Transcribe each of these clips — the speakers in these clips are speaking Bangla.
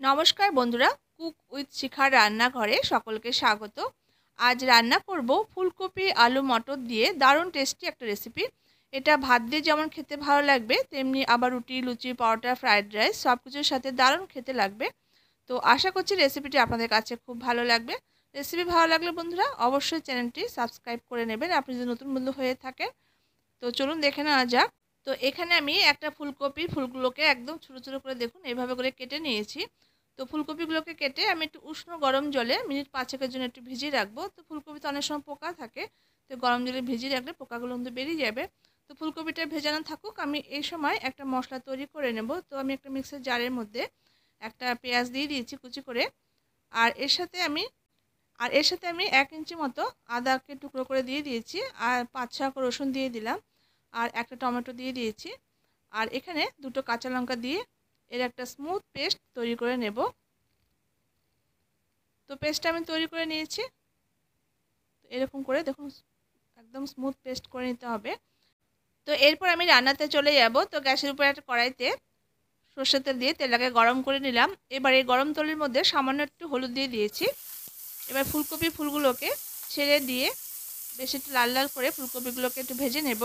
নমস্কার বন্ধুরা, কুক উইথ শিখার রান্নাঘরে সকলকে স্বাগত। আজ রান্না করব ফুলকপি আলু মটর দিয়ে দারুণ টেস্টি একটা রেসিপি। এটা ভাত দিয়ে যেমন খেতে ভালো লাগবে, তেমনি আবার রুটি, লুচি, পরোটা, ফ্রাইড রাইস সব কিছুর সাথে দারুণ খেতে লাগবে। তো আশা করছি রেসিপিটি আপনাদের কাছে খুব ভালো লাগবে। রেসিপি ভালো লাগলে বন্ধুরা অবশ্যই চ্যানেলটি সাবস্ক্রাইব করে নেবেন আপনি যদি নতুন বন্ধু হয়ে থাকেন। তো চলুন দেখে নেওয়া যাক। তো এখানে আমি একটা ফুলকপির ফুলগুলোকে একদম ছোটো ছোটো করে দেখুন এভাবে করে কেটে নিয়েছি। তো ফুলকপিগুলোকে কেটে আমি একটু উষ্ণ গরম জলে মিনিট 5-6 জন্য একটু ভিজিয়ে রাখবো। তো ফুলকপিতে অনেক সময় পোকা থাকে, তো গরম জলে ভিজিয়ে রাখলে পোকাগুলো কিন্তু বেরিয়ে যাবে। তো ফুলকপিটা ভেজানো থাকুক, আমি এই সময় একটা মশলা তৈরি করে নেব। তো আমি একটা মিক্সার জারের মধ্যে একটা পেঁয়াজ দিয়ে দিয়েছি কুচি করে। আর এর সাথে আমি 1 ইঞ্চি মতো আদাকে টুকরো করে দিয়ে দিয়েছি, আর 5-6 রসুন দিয়ে দিলাম, আর একটা টমেটো দিয়ে দিয়েছি। আর এখানে 2টো কাঁচা লঙ্কা দিয়ে এর একটা স্মুথ পেস্ট তৈরি করে নেব। তো পেস্টটা আমি তৈরি করে নিয়েছি। তো এরকম করে দেখুন একদম স্মুথ পেস্ট করে নিতে হবে। তো এরপর আমি রান্নাতে চলে যাব। তো গ্যাসের উপরে একটা কড়াইতে সর্ষের তেল দিয়ে তেলটাকে গরম করে নিলাম। এবার এই গরম তেলের মধ্যে সামান্য একটু হলুদ দিয়ে দিয়েছি। এবার ফুলকপি ফুলগুলোকে ছেড়ে দিয়ে বেশ একটু লাল লাল করে ফুলকপিগুলোকে একটু ভেজে নেব।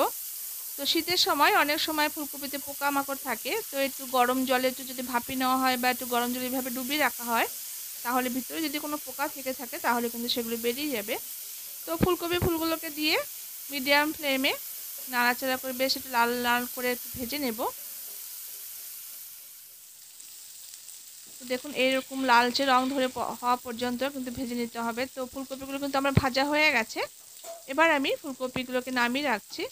তো শীতের সময় অনেক সময় ফুলকপিতে পোকামাকড় থাকে, তো একটু গরম জলে একটু যদি ভাপিয়ে নেওয়া হয় বা একটু গরম জলে এভাবে ডুবিয়ে রাখা হয়, তাহলে ভিতরে যদি কোনো পোকা থেকে থাকে তাহলে কিন্তু সেগুলো বেরিয়ে যাবে। তো ফুলকপি ফুলগুলোকে দিয়ে মিডিয়াম ফ্লেমে নাড়াচাড়া করে বেশ একটু লাল লাল করে একটু ভেজে নেব। তো দেখুন এইরকম লালচে রং ধরে হওয়া পর্যন্ত কিন্তু ভেজে নিতে হবে। তো ফুলকপিগুলো কিন্তু আমার ভাজা হয়ে গেছে। এবার আমি ফুলকপিগুলোকে নামিয়ে রাখছি।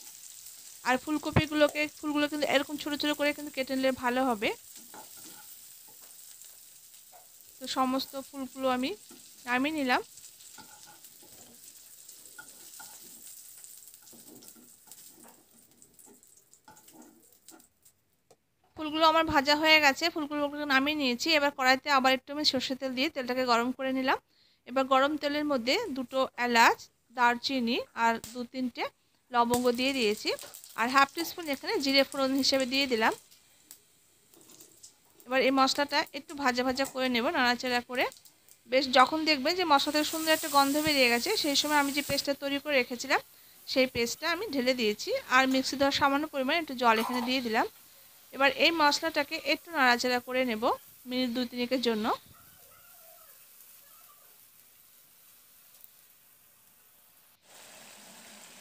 আর ফুলগুলো কিন্তু এরকম ছোটো ছোটো করে কিন্তু কেটে নিলে ভালো হবে। তো সমস্ত ফুলগুলো আমি নামিয়ে নিলাম। ফুলগুলো আমার ভাজা হয়ে গেছে, ফুলগুলোকে নামিয়ে নিয়েছি। এবার কড়াইতে আবার একটু আমি সর্ষের তেল দিয়ে তেলটাকে গরম করে নিলাম। এবার গরম তেলের মধ্যে 2টো এলাচ, দারচিনি আর 2-3টে লবঙ্গ দিয়ে দিয়েছি। আর হাফ টিস্পুন এখানে জিরে ফোড়ন হিসেবে দিয়ে দিলাম। এবার এই মশলাটা একটু ভাজা ভাজা করে নেব নাড়াচাড়া করে। বেশ যখন দেখবেন যে মশলা থেকে সুন্দর একটা গন্ধ বেরিয়ে গেছে, সেই সময় আমি যে পেস্টটা তৈরি করে রেখেছিলাম সেই পেস্টটা আমি ঢেলে দিয়েছি। আর মিক্সি দেওয়ার সামান্য পরিমাণে একটু জল এখানে দিয়ে দিলাম। এবার এই মশলাটাকে একটু নাড়াচাড়া করে নেব মিনিট 2-3 জন্য।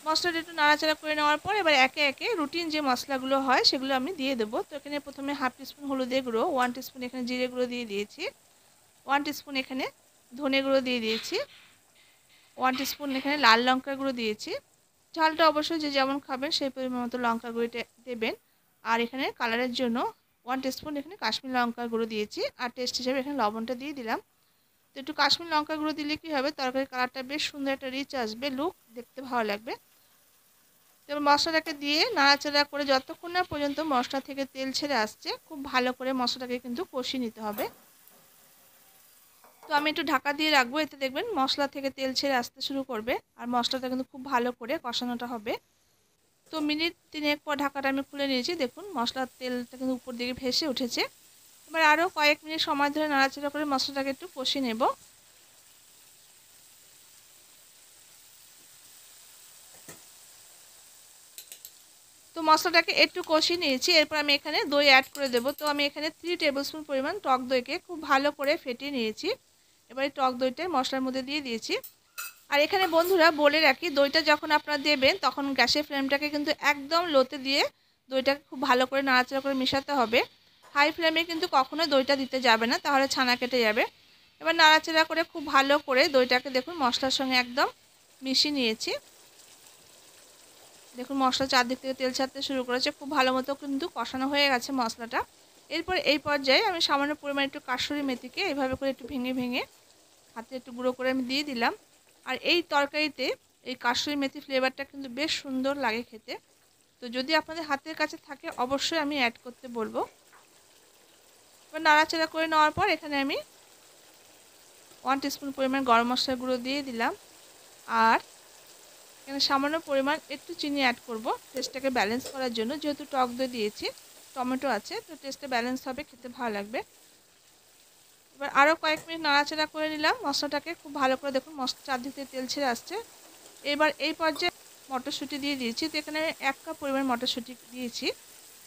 মশলাটা একটু নাড়াচাড়া করে নেওয়ার পর এবার একে একে রুটিন যে মশলাগুলো হয় সেগুলো আমি দিয়ে দেবো। তো এখানে প্রথমে হাফ টিস্পুন হলুদের গুঁড়ো, 1 টিস্পুন এখানে জিরে গুঁড়ো দিয়ে দিয়েছি, 1 টিস্পুন এখানে ধনে গুঁড়ো দিয়ে দিয়েছি, 1 টিস্পুন এখানে লাল লঙ্কার গুঁড়ো দিয়েছি। ঝালটা অবশ্যই যে যেমন খাবেন সেই পরিমাণ মতো লঙ্কার গুঁড়োটা দেবেন। আর এখানে কালারের জন্য 1 টিস্পুন এখানে কাশ্মীরি লঙ্কার গুঁড়ো দিয়েছি, আর টেস্ট হিসেবে এখানে লবণটা দিয়ে দিলাম। তো একটু কাশ্মীরি লঙ্কার গুঁড়ো দিলে কী হবে, তরকারির কালারটা বেশ সুন্দর একটা রিচ আসবে, লুক দেখতে ভালো লাগবে। তো মশলাটাকে দিয়ে নাড়াচাড়া করে যতক্ষণ না পর্যন্ত মশলা থেকে তেল ছেড়ে আসছে, খুব ভালো করে মশলাটাকে কিন্তু কষিয়ে নিতে হবে। তো আমি একটু ঢাকা দিয়ে রাখবো, এতে দেখবেন মশলা থেকে তেল ছেড়ে আসতে শুরু করবে আর মশলাটা কিন্তু খুব ভালো করে কষানোটা হবে। তো মিনিট 3 পর ঢাকাটা আমি খুলে নিয়েছি, দেখুন মশলার তেলটা কিন্তু উপর দিকে ভেসে উঠেছে। এবার আরও কয়েক মিনিট সময় ধরে নাড়াচাড়া করে মশলাটাকে একটু কষিয়ে নেব। তো মশলাটাকে একটু কষিয়ে নিয়েছি, এরপর আমি এখানে দই অ্যাড করে দেবো। তো আমি এখানে 3 টেবিলস্পুন পরিমাণ টক দইকে খুব ভালো করে ফেটিয়ে নিয়েছি। এবারে টক দইটা মশলার মধ্যে দিয়ে দিয়েছি। আর এখানে বন্ধুরা বলে রাখি, দইটা যখন আপনারা দেবেন তখন গ্যাসের ফ্লেমটাকে কিন্তু একদম লোতে দিয়ে দইটাকে খুব ভালো করে নাড়াচাড়া করে মেশাতে হবে। হাই ফ্লেমে কিন্তু কখনোই দইটা দিতে যাবে না, তাহলে ছানা কেটে যাবে। এবার নাড়াচাড়া করে খুব ভালো করে দইটাকে দেখুন মশলার সঙ্গে একদম মিশিয়ে নিয়েছি। দেখুন মশলা চারদিক থেকে তেল ছাড়তে শুরু করেছে, খুব ভালো মতো কিন্তু কষানো হয়ে গেছে মশলাটা। এরপর এই পর্যায়ে আমি সামান্য পরিমাণ একটু কাসুরি মেথিকে এইভাবে করে একটু ভেঙে ভেঙে হাতে একটু গুঁড়ো করে আমি দিয়ে দিলাম। আর এই তরকারিতে এই কাসুরি মেথি ফ্লেভারটা কিন্তু বেশ সুন্দর লাগে খেতে। তো যদি আপনাদের হাতের কাছে থাকে অবশ্যই আমি অ্যাড করতে বলবো। এবার নাড়াচাড়া করে নেওয়ার পর এখানে আমি 1 টিস্পুন পরিমাণ গরম মশলার গুঁড়ো দিয়ে দিলাম। আর এখানে সামান্য পরিমাণ একটু চিনি অ্যাড করব টেস্টটাকে ব্যালেন্স করার জন্য, যেহেতু টক দই দিয়েছি, টমেটো আছে, তো টেস্টটা ব্যালেন্স হবে, খেতে ভালো লাগবে। এবার আরও কয়েক মিনিট নাড়াচাড়া করে নিলাম মশলাটাকে। খুব ভালো করে দেখুন মশলা চারদিক থেকে তেল ছেড়ে আসছে। এবার এই পর্যায়ে মটরশুঁটি দিয়ে দিয়েছি। তো এখানে 1 কাপ পরিমাণ মটরশুঁটি দিয়েছি।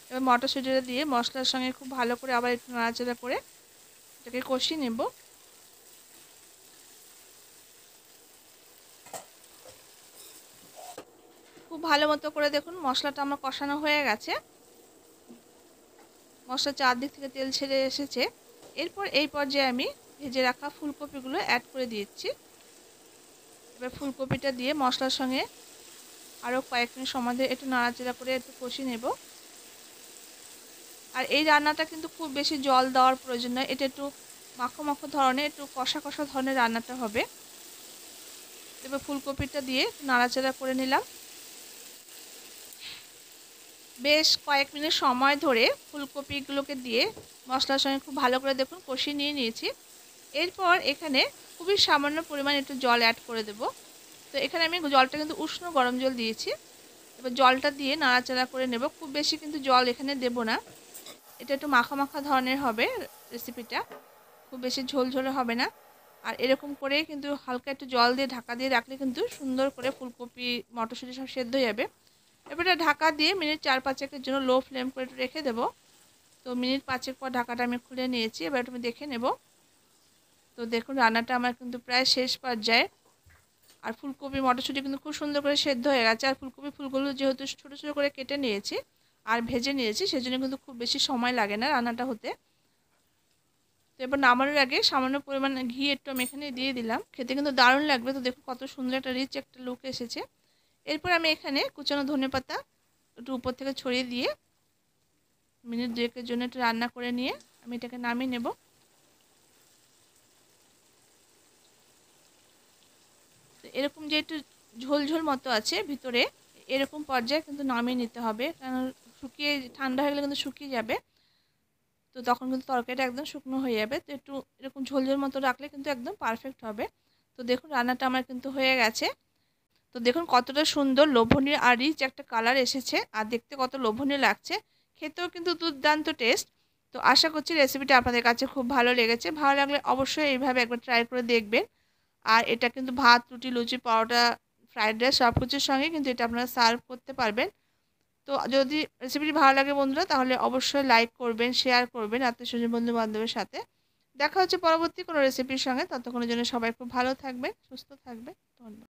এবার মটরশুঁটিটা দিয়ে মশলার সঙ্গে খুব ভালো করে আবার একটু নাড়াচাড়া করে এটাকে কষিয়ে নেব। খুব ভালো মতো করে দেখুন মশলাটা আমার কষানো হয়ে গেছে। মশলা চারদিক থেকে তেল ছেড়ে এসেছে। এরপর এই পর্যায়ে আমি ভেজে রাখা ফুলকপিগুলো অ্যাড করে দিচ্ছি। এবার ফুলকপিটা দিয়ে মশলার সঙ্গে আরও কয়েক মিনিট সময় দিয়ে একটু নাড়াচাড়া করে একটু কষিয়ে নেব। আর এই রান্নাটা কিন্তু খুব বেশি জল দেওয়ার প্রয়োজন নয়। এটা একটু মাখো মাখো ধরনের, একটু কষা কষা ধরনের রান্নাটা হবে। এবার ফুলকপিটা দিয়ে নাড়াচাড়া করে নিলাম। বেশ কয়েক মিনিট সময় ধরে ফুলকপিগুলোকে দিয়ে মশলার সঙ্গে খুব ভালো করে দেখুন কষিয়ে নিয়েছি। এরপর এখানে খুবই সামান্য পরিমাণ একটু জল অ্যাড করে দেব। তো এখানে আমি জলটা কিন্তু উষ্ণ গরম জল দিয়েছি। এবার জলটা দিয়ে নাড়াচাড়া করে নেব। খুব বেশি কিন্তু জল এখানে দেব না। এটা একটু মাখা মাখা ধরনের হবে রেসিপিটা, খুব বেশি ঝোলঝোলে হবে না। আর এরকম করে কিন্তু হালকা একটু জল দিয়ে ঢাকা দিয়ে রাখলে কিন্তু সুন্দর করে ফুলকপি মটরশুঁটি সব সেদ্ধ হয়ে যাবে। এবারে ঢাকা দিয়ে মিনিট 4-5-এর জন্য লো ফ্লেম করে একটু রেখে দেবো। তো মিনিট 5 পর ঢাকাটা আমি খুলে নিয়েছি। এবার তুমি দেখে নেব। তো দেখুন রান্নাটা আমার কিন্তু প্রায় শেষ পর্যায়ে। আর ফুলকপি মটরশুঁটি কিন্তু খুব সুন্দর করে সেদ্ধ হয়ে গেছে। আর ফুলগুলো যেহেতু ছোটো ছোটো করে কেটে নিয়েছি আর ভেজে নিয়েছি, সেজন্য কিন্তু খুব বেশি সময় লাগে না রান্নাটা হতে। তো এবার নামানোর আগে সামান্য পরিমাণ ঘি একটু আমি এখানে দিয়ে দিলাম। খেতে কিন্তু দারুণ লাগবে। তো দেখুন কত সুন্দর একটা রিচ একটা লুক এসেছে। এরপর আমি এখানে কুচানো ধনেপাতা একটু উপর থেকে ছড়িয়ে দিয়ে মিনিট 2-এর জন্য একটু রান্না করে নিয়ে আমি এটাকে নামিয়ে নেব। তো এরকম যে একটু ঝোল ঝোল মতো আছে ভিতরে, এরকম পর্যায়ে কিন্তু নামিয়ে নিতে হবে। কারণ শুকিয়ে ঠান্ডা হয়ে গেলে কিন্তু শুকিয়ে যাবে। তো তখন কিন্তু তরকারিটা একদম শুকনো হয়ে যাবে। তো একটু এরকম ঝোল ঝোল মতো রাখলে কিন্তু একদম পারফেক্ট হবে। তো দেখুন রান্নাটা আমার কিন্তু হয়ে গেছে। তো দেখুন কতটা সুন্দর লোভনীয় আর রিচ একটা কালার এসেছে। আর দেখতে কত লোভনীয় লাগছে, খেতেও কিন্তু দুর্দান্ত টেস্ট। তো আশা করছি রেসিপিটা আপনাদের কাছে খুব ভালো লেগেছে। ভালো লাগলে অবশ্যই এইভাবে একবার ট্রাই করে দেখবেন। আর এটা কিন্তু ভাত, রুটি, লুচি, পরোটা, ফ্রাইড রাইস সব কিছুর সঙ্গে কিন্তু এটা আপনারা সার্ভ করতে পারবেন। তো যদি রেসিপিটি ভালো লাগে বন্ধুরা, তাহলে অবশ্যই লাইক করবেন, শেয়ার করবেন আত্মীয়স্বজন বন্ধু বান্ধবের সাথে। দেখা হচ্ছে পরবর্তী কোনো রেসিপির সঙ্গে। ততক্ষণের জন্য সবাই খুব ভালো থাকবেন, সুস্থ থাকবেন। ধন্যবাদ।